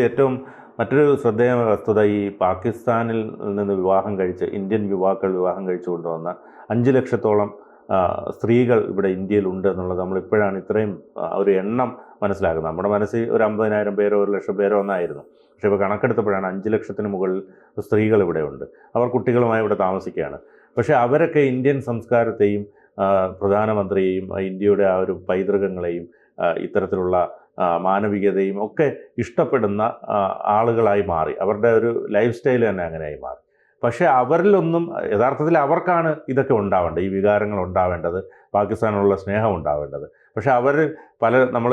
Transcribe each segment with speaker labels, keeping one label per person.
Speaker 1: ഏറ്റവും മറ്റൊരു ശ്രദ്ധേയമായ വസ്തുത ഈ പാകിസ്ഥാനിൽ നിന്ന് വിവാഹം കഴിച്ച് ഇന്ത്യൻ യുവാക്കൾ വിവാഹം കഴിച്ചു കൊണ്ടുവന്ന 5 ലക്ഷത്തോളം സ്ത്രീകൾ ഇവിടെ ഇന്ത്യയിലുണ്ട് എന്നുള്ളത് നമ്മളിപ്പോഴാണ് ഇത്രയും ഒരു എണ്ണം മനസ്സിലാക്കുന്നത്. നമ്മുടെ മനസ്സിൽ ഒരു 50,000 പേരോ 1,00,000 പേരോ ഒന്നായിരുന്നു. പക്ഷേ ഇപ്പോൾ കണക്കെടുത്തപ്പോഴാണ് 5 ലക്ഷത്തിന് മുകളിൽ സ്ത്രീകൾ ഇവിടെ ഉണ്ട്. അവർ കുട്ടികളുമായി ഇവിടെ താമസിക്കുകയാണ്. പക്ഷേ അവരൊക്കെ ഇന്ത്യൻ സംസ്കാരത്തെയും പ്രധാനമന്ത്രിയെയും ഇന്ത്യയുടെ ആ ഒരു പൈതൃകങ്ങളെയും ഇത്തരത്തിലുള്ള മാനവികതയും ഒക്കെ ഇഷ്ടപ്പെടുന്ന ആളുകളായി മാറി. അവരുടെ ഒരു ലൈഫ് സ്റ്റൈൽ തന്നെ അങ്ങനെയായി മാറി. പക്ഷേ അവരിലൊന്നും യഥാർത്ഥത്തിൽ അവർക്കാണ് ഇതൊക്കെ ഉണ്ടാവേണ്ടത്, ഈ വികാരങ്ങൾ ഉണ്ടാവേണ്ടത്, പാകിസ്ഥാനുള്ള സ്നേഹം ഉണ്ടാവേണ്ടത്. പക്ഷേ അവർ നമ്മൾ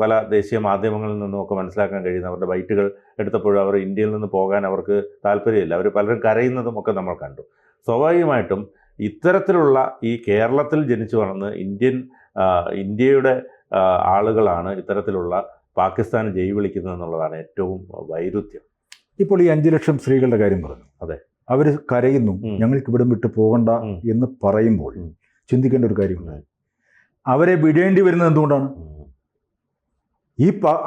Speaker 1: പല ദേശീയ മാധ്യമങ്ങളിൽ നിന്നുമൊക്കെ മനസ്സിലാക്കാൻ കഴിയുന്ന അവരുടെ ബൈറ്റുകൾ എടുത്തപ്പോഴും അവർ ഇന്ത്യയിൽ നിന്ന് പോകാൻ അവർക്ക് താല്പര്യമില്ല. അവർ പലരും കരയുന്നതും ഒക്കെ നമ്മൾ കണ്ടു. സ്വാഭാവികമായിട്ടും ഇത്തരത്തിലുള്ള ഈ കേരളത്തിൽ ജനിച്ചു വളർന്ന് ഇന്ത്യയുടെ ആളുകളാണ് ഇത്തരത്തിലുള്ള പാകിസ്ഥാന് ജയ് വിളിക്കുന്നത് എന്നുള്ളതാണ് ഏറ്റവും വൈരുദ്ധ്യം.
Speaker 2: ഇപ്പോൾ ഈ 5 ലക്ഷം സ്ത്രീകളുടെ കാര്യം പറഞ്ഞു.
Speaker 1: അതെ,
Speaker 2: അവർ കരയുന്നു, ഞങ്ങൾക്ക് ഇവിടം വിട്ട് പോകണ്ട എന്ന് പറയുമ്പോൾ ചിന്തിക്കേണ്ട ഒരു കാര്യമുണ്ട്. അവരെ വിടേണ്ടി വരുന്നത് എന്തുകൊണ്ടാണ്?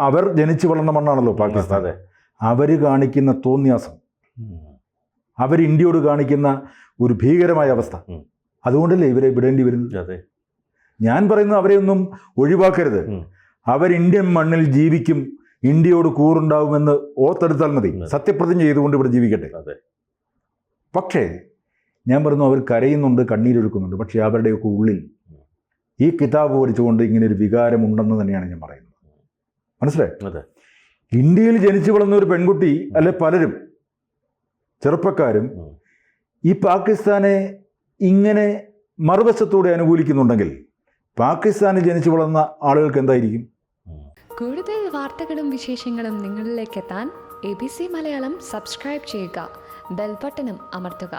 Speaker 2: അവർ ജനിച്ചു വളർന്ന മണ്ണാണല്ലോ പാകിസ്ഥാൻ.
Speaker 1: അതെ,
Speaker 2: അവർ കാണിക്കുന്ന തോന്നിയാസം, അവർ ഇന്ത്യയോട് കാണിക്കുന്ന ഒരു ഭീകരമായ അവസ്ഥ, അതുകൊണ്ടല്ലേ ഇവരെ വിടേണ്ടി വരുന്നത്.
Speaker 1: അതെ,
Speaker 2: ഞാൻ പറയുന്നത് അവരെയൊന്നും ഒഴിവാക്കരുത്. അവർ ഇന്ത്യൻ മണ്ണിൽ ജീവിക്കും, ഇന്ത്യയോട് കൂറുണ്ടാവുമെന്ന് ഓർത്തെടുത്താൽ മതി. സത്യപ്രതിജ്ഞ ചെയ്തുകൊണ്ട് ഇവിടെ ജീവിക്കട്ടെ.
Speaker 1: അതെ.
Speaker 2: പക്ഷേ ഞാൻ പറയുന്നു, അവർ കരയുന്നുണ്ട്, കണ്ണീരൊഴുക്കുന്നുണ്ട്. പക്ഷേ അവരുടെയൊക്കെ ഉള്ളിൽ ഈ കിതാബ് പഠിച്ചുകൊണ്ട് ഇങ്ങനെ ഒരു വികാരം ഉണ്ടെന്ന് തന്നെയാണ് ഞാൻ പറയുന്നത്. മനസ്സിലായി?
Speaker 1: അതെ.
Speaker 2: ഇന്ത്യയിൽ ജനിച്ചു വളർന്ന ഒരു പെൺകുട്ടി അല്ലെ പലരും ചെറുപ്പക്കാരും ഈ പാകിസ്ഥാനെ ഇങ്ങനെ മറുവശത്തോടെ അനുകൂലിക്കുന്നുണ്ടെങ്കിൽ പാകിസ്ഥാനിൽ ജനിച്ചു വളർന്ന ആളുകൾക്ക് എന്തായിരിക്കും?
Speaker 3: കൂടുതൽ വാർത്തകളും വിശേഷങ്ങളും നിങ്ങളിലേക്ക് എത്താൻ ABC മലയാളം സബ്സ്ക്രൈബ് ചെയ്യുക, ബെൽ ബട്ടണും അമർത്തുക.